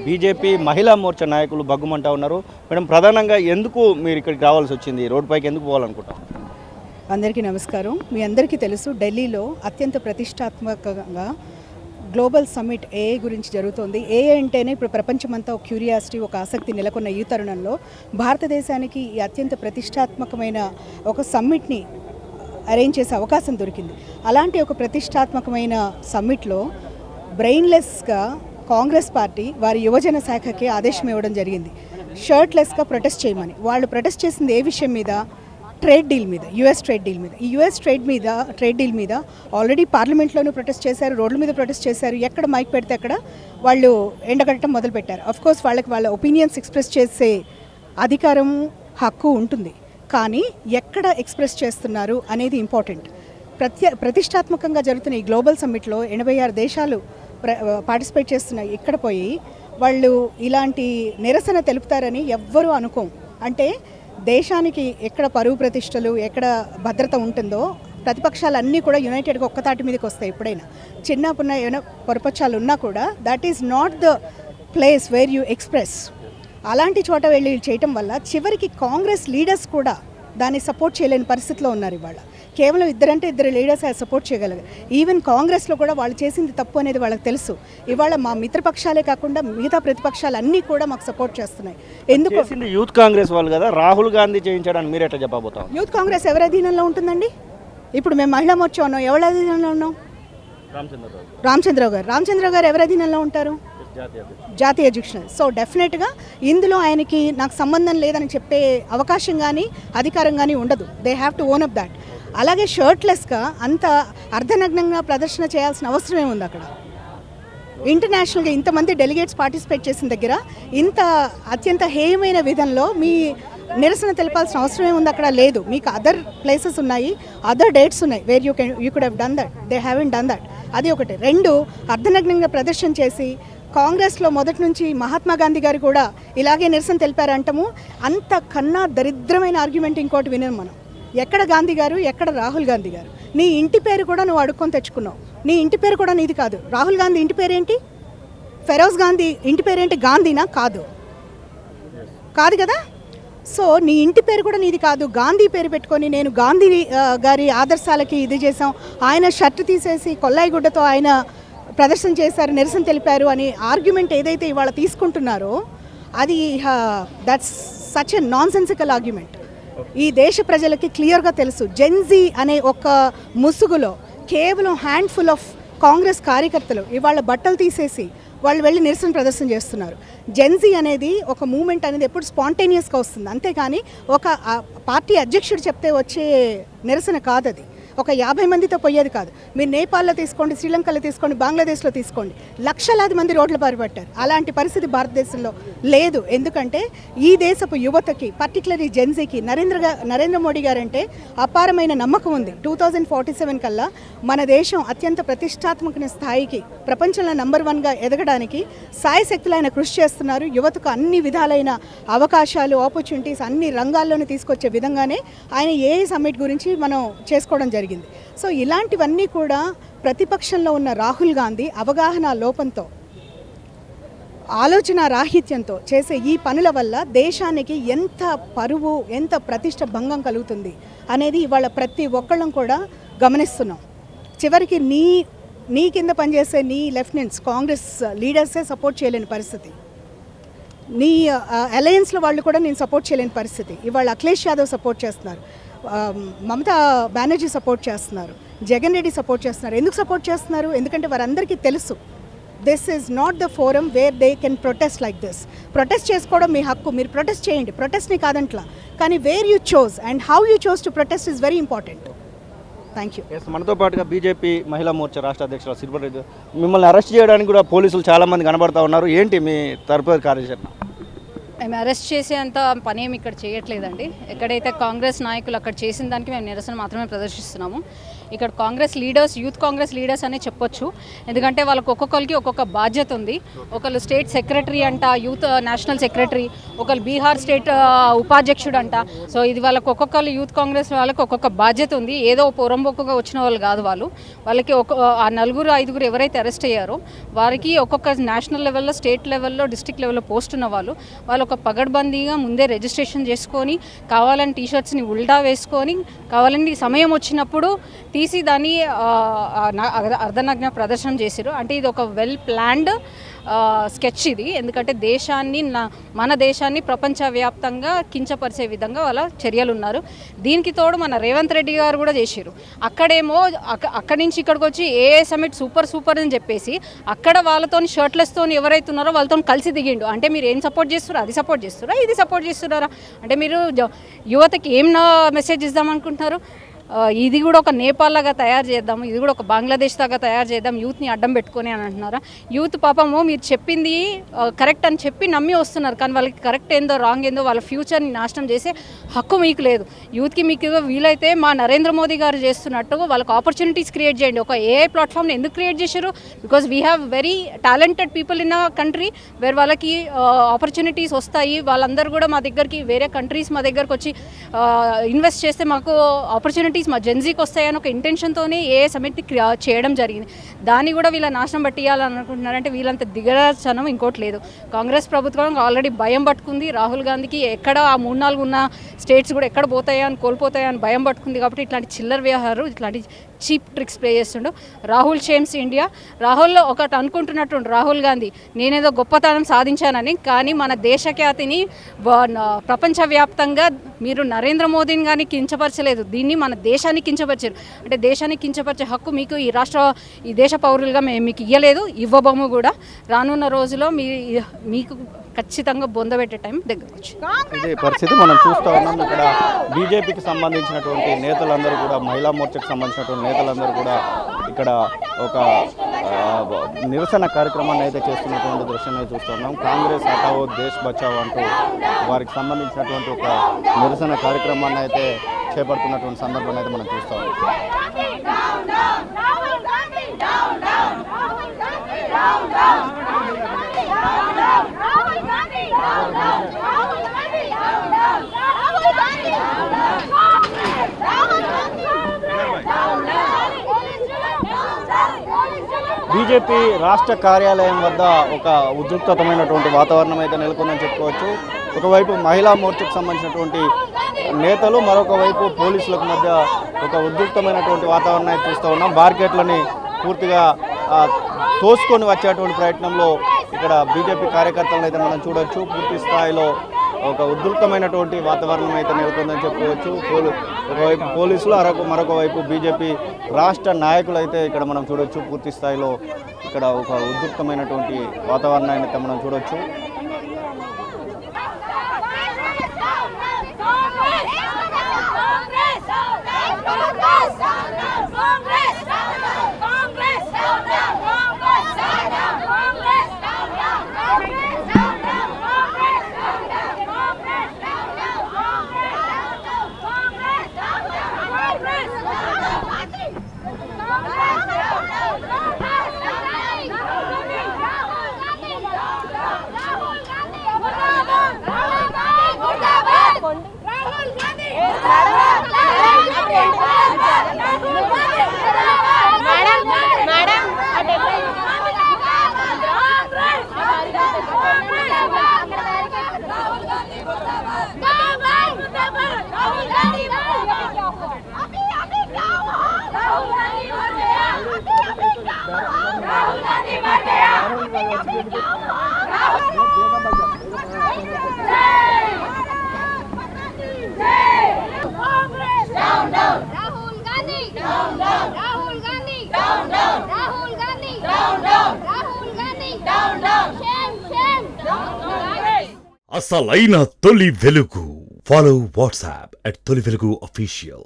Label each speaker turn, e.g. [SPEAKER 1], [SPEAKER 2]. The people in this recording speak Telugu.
[SPEAKER 1] బీజేపీ మహిళా మోర్చా నాయకులు బగ్గుమంటా ఉన్నారు. మేడం, ప్రధానంగా ఎందుకు మీరు ఇక్కడికి రావాల్సి వచ్చింది? రోడ్ పైకి ఎందుకు పోవాలనుకుంటాం?
[SPEAKER 2] అందరికీ నమస్కారం. మీ అందరికీ తెలుసు, ఢిల్లీలో అత్యంత ప్రతిష్టాత్మకంగా గ్లోబల్ సమ్మిట్ ఏఐ గురించి జరుగుతోంది. ఏఐ అంటేనే ఇప్పుడు ప్రపంచమంతా ఒక క్యూరియాసిటీ, ఒక ఆసక్తి నెలకొన్న ఈ తరుణంలో భారతదేశానికి ఈ అత్యంత ప్రతిష్టాత్మకమైన ఒక సమ్మిట్ని అరేంజ్ చేసే అవకాశం దొరికింది. అలాంటి ఒక ప్రతిష్టాత్మకమైన సమ్మిట్లో బ్రెయిన్లెస్గా కాంగ్రెస్ పార్టీ వారి యువజన శాఖకి ఆదేశం ఇవ్వడం జరిగింది, షర్ట్లెస్గా ప్రొటెస్ట్ చేయమని. వాళ్ళు ప్రొటెస్ట్ చేసింది ఏ విషయం మీద? ట్రేడ్ డీల్ మీద, యుఎస్ ట్రేడ్ డీల్ మీద. ఈ యుఎస్ ట్రేడ్ డీల్ మీద ఆల్రెడీ పార్లమెంట్లోనూ ప్రొటెస్ట్ చేశారు, రోడ్ల మీద ప్రొటెస్ట్ చేశారు. ఎక్కడ మైక్ పెడితే అక్కడ వాళ్ళు ఎండగట్టడం మొదలుపెట్టారు. అఫ్కోర్స్ వాళ్ళకి వాళ్ళ ఒపీనియన్స్ ఎక్స్ప్రెస్ చేసే అధికారం, హక్కు ఉంటుంది. కానీ ఎక్కడ ఎక్స్ప్రెస్ చేస్తున్నారు అనేది ఇంపార్టెంట్. ప్రతిష్టాత్మకంగా జరుగుతున్న ఈ గ్లోబల్ సమ్మిట్లో 86 దేశాలు పార్టిసిపేట్ చేస్తున్నాయి. ఇక్కడ పోయి వాళ్ళు ఇలాంటి నిరసన తెలుపుతారని ఎవ్వరూ అనుకోం. అంటే దేశానికి ఎక్కడ పరువు ప్రతిష్టలు, ఎక్కడ భద్రత ఉంటుందో ప్రతిపక్షాలన్నీ కూడా యునైటెడ్గా ఒక్కతాటి మీదకి వస్తాయి. ఎప్పుడైనా చిన్నపున్న ఏమైనా పొరపక్షాలు ఉన్నా కూడా that is not the place where you express. అలాంటి చోట వెళ్ళి చేయటం వల్ల చివరికి కాంగ్రెస్ లీడర్స్ కూడా దాన్ని సపోర్ట్ చేయలేని పరిస్థితిలో ఉన్నారు. ఇవాళ కేవలం ఇద్దరు లీడర్స్ సపోర్ట్ చేయగలరు. ఈవెన్ కాంగ్రెస్లో కూడా వాళ్ళు చేసింది తప్పు అనేది వాళ్ళకి తెలుసు. ఇవాళ మా మిత్రపక్షాలే కాకుండా మిగతా ప్రతిపక్షాలు అన్నీ కూడా మాకు సపోర్ట్ చేస్తున్నాయి. ఎందుకు?
[SPEAKER 1] యూత్ కాంగ్రెస్ వాళ్ళు కదా, రాహుల్ గాంధీ చేయించడానికి మీరు ఎట్లా చెప్పబోతాం?
[SPEAKER 2] యూత్ కాంగ్రెస్ ఎవరి అధీనంలో ఉంటుందండి? ఇప్పుడు మేము మహిళా మోర్చా ఉన్నాం, ఎవరి అధీనంలో ఉన్నాం? రామచంద్రరావు గారు ఎవరి అధీనంలో ఉంటారు? జాతీయ అధ్యక్షుడు. సో డెఫినెట్గా ఇందులో ఆయనకి నాకు సంబంధం లేదని చెప్పే అవకాశం కానీ అధికారం కానీ ఉండదు. They have to own up that. అలాగే షర్ట్లెస్గా అంత అర్ధనగ్నంగా ప్రదర్శన చేయాల్సిన అవసరమే ఉంది అక్కడ. ఇంటర్నేషనల్గా ఇంతమంది డెలిగేట్స్ పార్టిసిపేట్ చేసిన దగ్గర ఇంత అత్యంత హేయమైన విధంలో మీ నిరసన తెలపాల్సిన అవసరమే ఉంది అక్కడ? లేదు. మీకు అదర్ ప్లేసెస్ ఉన్నాయి, అదర్ డేట్స్ ఉన్నాయి where you could have done that. They haven't done that. అది ఒకటి. రెండు, అర్ధనగ్నంగా ప్రదర్శన చేసి కాంగ్రెస్లో మొదటి నుంచి మహాత్మా గాంధీ గారు కూడా ఇలాగే నిరసన తెలిపారంటాము. అంత కన్నా దరిద్రమైన ఆర్గ్యుమెంట్ ఇంకోటి వినను మనం. ఎక్కడ గాంధీ గారు, ఎక్కడ రాహుల్ గాంధీ గారు? నీ ఇంటి పేరు కూడా నువ్వు అడుక్కొని తెచ్చుకున్నావు. నీ ఇంటి పేరు కూడా నీది కాదు. రాహుల్ గాంధీ ఇంటి పేరేంటి? ఫెరోజ్ గాంధీ ఇంటి పేరేంటి? గాంధీనా? కాదు కదా. సో నీ ఇంటి పేరు కూడా నీది కాదు. గాంధీ పేరు పెట్టుకొని నేను గాంధీ గారి ఆదర్శాలకి ఇది చేసాం, ఆయన షర్ట్ తీసేసి కొల్లాయి గుడ్డతో ఆయన ప్రదర్శన చేశారు, నిరసన తెలిపారు అని ఆర్గ్యుమెంట్ ఏదైతే ఇవాళ తీసుకుంటున్నారో అది that's such a non sensical argument. ఈ దేశ ప్రజలకి క్లియర్గా తెలుసు, జెన్జీ అనే ఒక ముసుగులో కేవలం హ్యాండ్ఫుల్ ఆఫ్ కాంగ్రెస్ కార్యకర్తలు ఇవాళ బట్టలు తీసేసి వాళ్ళు వెళ్ళి నిరసన ప్రదర్శన చేస్తున్నారు. జెన్జీ అనేది ఒక మూమెంట్ అనేది ఎప్పుడు స్పాంటేనియస్గా వస్తుంది, అంతేకాని ఒక పార్టీ అధ్యక్షుడు చెప్తే వచ్చే నిరసన కాదు. అది ఒక 50 మందితో పోయేది కాదు. మీరు నేపాల్లో తీసుకోండి, శ్రీలంకలో తీసుకోండి, బంగ్లాదేశ్లో తీసుకోండి, లక్షలాది మంది రోడ్ల బారిపట్టారు. అలాంటి పరిస్థితి భారతదేశంలో లేదు. ఎందుకంటే ఈ దేశపు యువతకి, పర్టికులర్లీ జెన్జీకి నరేంద్ర మోడీ గారంటే అపారమైన నమ్మకం ఉంది. 2047 కల్లా మన దేశం అత్యంత ప్రతిష్టాత్మక స్థాయికి, ప్రపంచంలో నంబర్ 1గా ఎదగడానికి సాయశక్తులు ఆయన కృషి చేస్తున్నారు. యువతకు అన్ని విధాలైన అవకాశాలు, ఆపర్చునిటీస్ అన్ని రంగాల్లోనూ తీసుకొచ్చే విధంగానే ఆయన ఏ సమ్మిట్ గురించి మనం చేసుకోవడం జరిగింది. సో ఇలాంటివన్నీ కూడా ప్రతిపక్షంలో ఉన్న రాహుల్ గాంధీ అవగాహన లోపంతో, ఆలోచన రాహిత్యంతో చేసే ఈ పనుల వల్ల దేశానికి ఎంత పరువు, ఎంత ప్రతిష్ట భంగం కలుగుతుంది అనేది ఇవాళ ప్రతి ఒక్కళ్ళం కూడా గమనిస్తున్నాం. చివరికి నీ కింద పనిచేసే నీ లెఫ్టినెంట్స్, కాంగ్రెస్ లీడర్సే సపోర్ట్ చేయలేని పరిస్థితి. నీ అలయన్స్లో వాళ్ళు కూడా నేను సపోర్ట్ చేయలేని పరిస్థితి. ఇవాళ అఖిలేష్ యాదవ్ సపోర్ట్ చేస్తున్నారు, మమతా బెనర్జీ సపోర్ట్ చేస్తున్నారు, జగన్ రెడ్డి సపోర్ట్ చేస్తున్నారు. ఎందుకు సపోర్ట్ చేస్తున్నారు? ఎందుకంటే వారందరికీ తెలుసు this is not the forum where they can protest like this. Protest చేసుకోవడం మీ హక్కు, మీరు ప్రొటెస్ట్ చేయండి, ప్రొటెస్ట్ని కాదంట్లా. కానీ where you chose and how you chose to protest is very important. Thank you.
[SPEAKER 1] మనతో పాటుగా బీజేపీ మహిళా మోర్చా రాష్ట్ర అధ్యక్షులు సిరిపరెడ్డి, మిమ్మల్ని అరెస్ట్ చేయడానికి కూడా పోలీసులు చాలామంది కనబడతా ఉన్నారు. ఏంటి మీ తదుపరి కార్యాచరణ?
[SPEAKER 3] మేము అరెస్ట్ చేసేంత పని ఏమి ఇక్కడ చేయట్లేదండి. ఎక్కడైతే కాంగ్రెస్ నాయకులు అక్కడ చేసిన దానికి మేము నిరసన మాత్రమే ప్రదర్శిస్తున్నాము. ఇక్కడ Congress leaders, youth Congress leaders అనే చెప్పొచ్చు. ఎందుకంటే వాళ్ళకి ఒక్కొక్కరికి ఒక్కొక్క బాధ్యత ఉంది. ఒకళ్ళు స్టేట్ సెక్రటరీ అంట, యూత్ నేషనల్ సెక్రటరీ, ఒకళ్ళు బీహార్ స్టేట్ ఉపాధ్యక్షుడు అంట. సో ఇది వాళ్ళకి ఒక్కొక్కరు యూత్ కాంగ్రెస్ వాళ్ళకి ఒక్కొక్క బాధ్యత ఉంది. ఏదో పొరంబొక్కుగా వచ్చిన వాళ్ళు కాదు వాళ్ళకి ఆ 4-5 ఎవరైతే అరెస్ట్ అయ్యారో వారికి ఒక్కొక్క నేషనల్ లెవెల్లో, స్టేట్ లెవెల్లో, డిస్ట్రిక్ట్ లెవెల్లో పోస్ట్ ఉన్న వాళ్ళు ఒక పగడ్బందీగా ముందే రిజిస్ట్రేషన్ చేసుకొని, కావాలని టీషర్ట్స్ని ఉల్టా వేసుకొని, కావాలని సమయం వచ్చినప్పుడు తీసి దాన్ని అర్ధనగ్న ప్రదర్శన చేశారు. అంటే ఇది ఒక వెల్ ప్లాన్డ్ స్కెచ్ ఇది. ఎందుకంటే మన దేశాన్ని ప్రపంచవ్యాప్తంగా కించపరిచే విధంగా వాళ్ళ చర్యలు ఉన్నారు. దీనికి తోడు మన రేవంత్ రెడ్డి గారు కూడా చేశారు. అక్కడేమో అక్కడి నుంచి ఇక్కడికి వచ్చి ఏ సమిట్ సూపర్ అని చెప్పేసి అక్కడ వాళ్ళతో షర్ట్లెస్తో ఎవరైతే ఉన్నారో వాళ్ళతో కలిసి దిగిండు. అంటే మీరు ఏం సపోర్ట్ చేస్తారో అది సపోర్ట్ చేస్తారా, ఇది సపోర్ట్ చేస్తున్నారా? అంటే మీరు యువతకి ఏం మెసేజ్ ఇద్దామనుకుంటున్నారు? ఇది కూడా ఒక నేపాల్ లాగా తయారు చేద్దాము, ఇది కూడా ఒక బంగ్లాదేశ్ లాగా తయారు చేద్దాం, యూత్ని అడ్డం పెట్టుకొని అని అంటున్నారా? యూత్ పాపము మీరు చెప్పింది కరెక్ట్ అని చెప్పి నమ్మి వస్తున్నారు. కానీ వాళ్ళకి కరెక్ట్ ఏందో రాంగ్ ఏందో వాళ్ళ ఫ్యూచర్ని నాశనం చేసే హక్కు మీకు లేదు. యూత్కి మీకు వీలైతే మా నరేంద్ర మోదీ గారు చేస్తున్నట్టు వాళ్ళకి ఆపర్చునిటీస్ క్రియేట్ చేయండి. ఒక ఏఐ ప్లాట్ఫామ్ని ఎందుకు క్రియేట్ చేశారు? Because we have very talented people in a country where వాళ్ళకి ఆపర్చునిటీస్ వస్తాయి. వాళ్ళందరూ కూడా మా దగ్గరికి, వేరే కంట్రీస్ మా దగ్గరకు వచ్చి ఇన్వెస్ట్ చేస్తే మాకు ఆపర్చునిటీస్ మా జెన్జీకి వస్తాయని ఒక ఇంటెన్షన్తోనే ఏ సమిట్ని చేయడం జరిగింది. దాన్ని కూడా వీళ్ళ నాశనం పట్టియాలని అనుకుంటున్నారంటే వీళ్ళంత దిగజనం ఇంకోటి లేదు. కాంగ్రెస్ ప్రభుత్వం ఆల్రెడీ భయం పట్టుకుంది. రాహుల్ గాంధీకి ఎక్కడ ఆ 3-4 ఉన్న స్టేట్స్ కూడా ఎక్కడ పోతాయా అని, కోల్పోతాయా అని భయం పట్టుకుంది. కాబట్టి ఇట్లాంటి చిల్లర వ్యవహారం, ఇట్లాంటి చీప్ ట్రిక్స్ ప్లే చేస్తుండు. Rahul shames India. రాహుల్ ఒకటి అనుకుంటున్నట్టు రాహుల్ గాంధీ నేనేదో గొప్పతనం సాధించానని. కానీ మన దేశ ఖ్యాతిని ప్రపంచవ్యాప్తంగా మీరు నరేంద్ర మోదీని కానీ కించపరచలేదు, దీన్ని మన దేశాన్ని కించపరిచారు. అంటే దేశాన్ని కించపరిచే హక్కు మీకు ఈ దేశ పౌరులుగా మేము మీకు ఇవ్వలేదు, ఇవ్వబోము కూడా. రానున్న రోజుల్లో మీకు ఖచ్చితంగా బొందబెట్టే టైం దగ్గరకు వచ్చింది.
[SPEAKER 1] ఇదే పరిస్థితి మనం చూస్తూ ఉన్నాం. ఇక్కడ బీజేపీకి సంబంధించినటువంటి నేతలందరూ కూడా, మహిళా మోర్చాకు సంబంధించినటువంటి నేతలందరూ కూడా ఇక్కడ ఒక నిరసన కార్యక్రమాన్ని అయితే చేస్తున్నటువంటి దృశ్యాన్ని చూస్తున్నాం. కాంగ్రెస్ హటావో దేశ్ బచావో అంటూ వారికి సంబంధించినటువంటి ఒక నిరసన కార్యక్రమాన్ని అయితే చేపడుతున్నటువంటి సందర్భాన్ని అయితే మనం చూస్తూ ఉన్నాం. బీజేపీ రాష్ట్ర కార్యాలయం వద్ద ఒక ఉద్రిక్తమైనటువంటి వాతావరణం అయితే నెలకొందని చెప్పుకోవచ్చు. ఒకవైపు మహిళా మోర్చాకు సంబంధించినటువంటి నేతలు, మరొక వైపు పోలీసులకు మధ్య ఒక ఉద్రిక్తమైనటువంటి వాతావరణం అయితే చూస్తూ ఉన్నాం. బార్కెట్లని పూర్తిగా తోసుకొని వచ్చేటువంటి ప్రయత్నంలో ఇక్కడ బీజేపీ కార్యకర్తలను అయితే మనం చూడొచ్చు. పూర్తి స్థాయిలో ఒక ఉధృతమైనటువంటి వాతావరణం అయితే నెలకొందని చెప్పుకోవచ్చు. ఒకవైపు పోలీసులు, మరొక వైపు బీజేపీ రాష్ట్ర నాయకులు అయితే ఇక్కడ మనం చూడొచ్చు. పూర్తి స్థాయిలో ఇక్కడ ఒక ఉధృతమైనటువంటి వాతావరణాన్ని అయితే మనం చూడొచ్చు.
[SPEAKER 4] అసలైన తొలి వెలుగు. ఫాలో వాట్సాప్ @తొలి వెలుగు official.